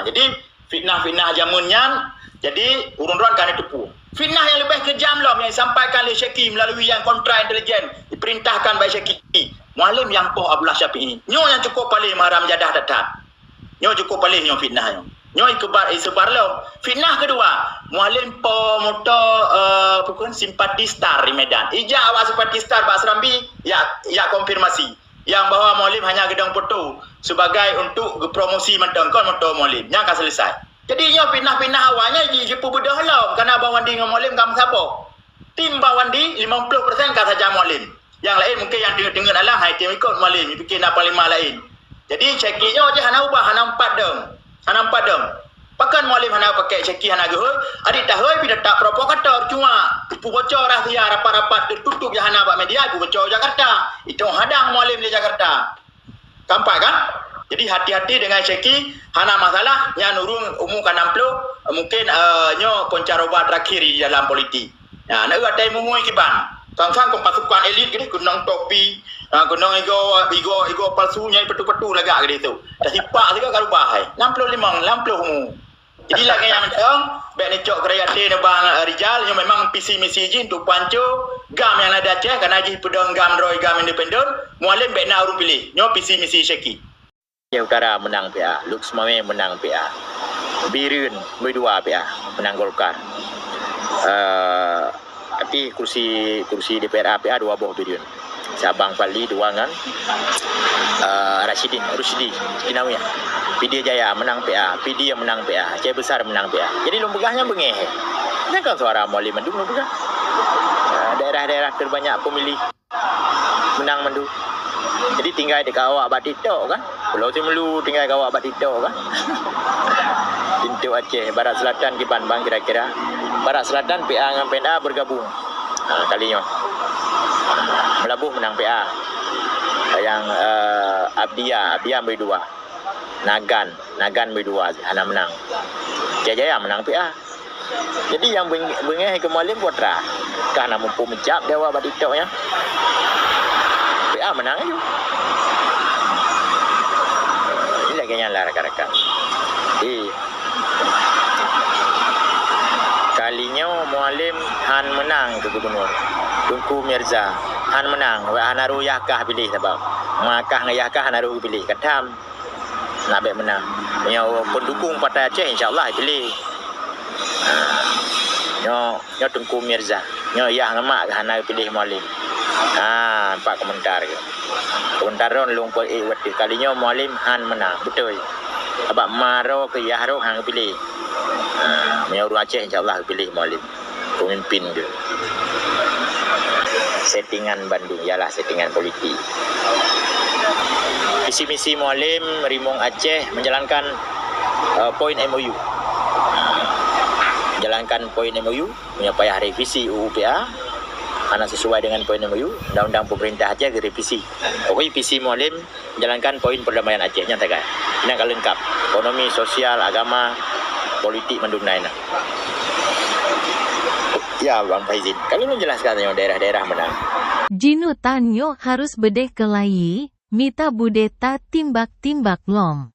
Jadi fitnah-fitnah jamunnya, jadi urun-urun kan tipu. Fitnah yang lebih kejam lah yang disampaikan oleh Syekhi melalui yang kontra intelijen diperintahkan oleh Syekhi. Mualim yang Poh Abdullah Syafi'i. Nyo yang cukup paling maram jadah datang. Nyo cukup paling nyo fitnah nyo. Nyo sebar lo. Fitnah kedua, mualim Poh moto bukan simpati star di Medan. Ija awak simpati star Pak Serambi ya konfirmasi yang bahwa mualim hanya gedang foto sebagai untuk promosi mentang kon moto mualim. Yang akan selesai. Jadi nyo fitnah-fitnah awalnya jipu bedah lo karena Abang Wandi dengan mualim kamu siapa? Tim Abang Wandi 50% kah saja mualim. Yang lain mungkin yang dengar alang hai tim ikut mualim fikir nak panglima lain. Jadi cekinya aja hana ubah hana empat dong. Pakan mualim hana pakai ceki hana ge adik dah hoi bila tak provokator cuma ipu bocor rahsia rapat-rapat tertutup ya hana bak media ipu bocor Jakarta. Itu hadang mualim di Jakarta. Kampai kan? Jadi hati-hati dengan ceki hana masalah nya nurung umum kan amplo mungkin nyo poncaroba terakhir di dalam politik. Nah, nak ada mungui kiban. Sang-sang pasukan elit gini gunung topi, gunung ego palsunya petu-petu lagak gitu. Dah sipak juga kalau bahai. 65 mu. Jadi lagi yang mentang, baik ni cok kreatif ni bang Rizal yang memang visi misi je untuk pancu gam yang ada Aceh karena ji pedang gam roy gam independen, mualim baik nak urung pilih. Nyo visi misi Syekhi. Aceh Utara menang PA, Lux Mame menang PA. Birun berdua PA menang Golkar. Tapi kursi DPR PA 2 buah Birun. Sabang Pali 2 kan. Rusdi Kinawiyah. PD Jaya menang PA, PD yang menang PA, Aceh Besar menang PA. Jadi lumbegahnya bengeh. Kan suara mualim mendung lumbegah. Daerah-daerah terbanyak pemilih menang mendung. Jadi tinggal dekat awak Batito kan. Pulau Timulu tinggal dekat awak Batito kan. Pintu Aceh Barat Selatan ke Banbang kira-kira. Barat Selatan PA dengan PNA bergabung. Kalinya. Melabuh menang PA. Yang Abdia ambil 2. Nagan berdua hana menang. Jaya menang PA. Jadi yang bengeh ke mualim putra. Karena mampu mencap dewa Batito nya. PA menang aja. Ini lagi yang lah rakan-rakan. Jadi kalinya mualim Han menang ke gubernur. Tunku Mirza Han menang. Hanaru Yahkah pilih sebab. Makah dengan Yahkah Hanaru pilih. Katam nak baik menang. Yang pendukung Partai Aceh insya-Allah pilih. Nyo Tunku Mirza. Nyo Yah ngamak hana pilih mualim. Nampak komentar ke. Komentar ron lumpur wati kalinya mualim Han menang. Betul. Sebab maro ke Yahro hang pilih. Menyauru Aceh insya-Allah pilih mualim. Pemimpin dia. Settingan Bandung ialah settingan politik. Visi-misi mualim Rimong Aceh menjalankan poin MOU. Menjalankan poin MOU, menyampaikan revisi UU-PA karena sesuai dengan poin MOU, undang-undang pemerintah Aceh direvisi. Pokoknya visi mualim menjalankan poin perdamaian Aceh nya tagay. Ini akan lengkap. Ekonomi, sosial, agama, politik mendung naina. Ya, Bang Faizin. Kalau lu jelaskan yang daerah-daerah menang. Jinu Tanyo harus bedeh kelayi. Mita budeta timbak-timbak lom.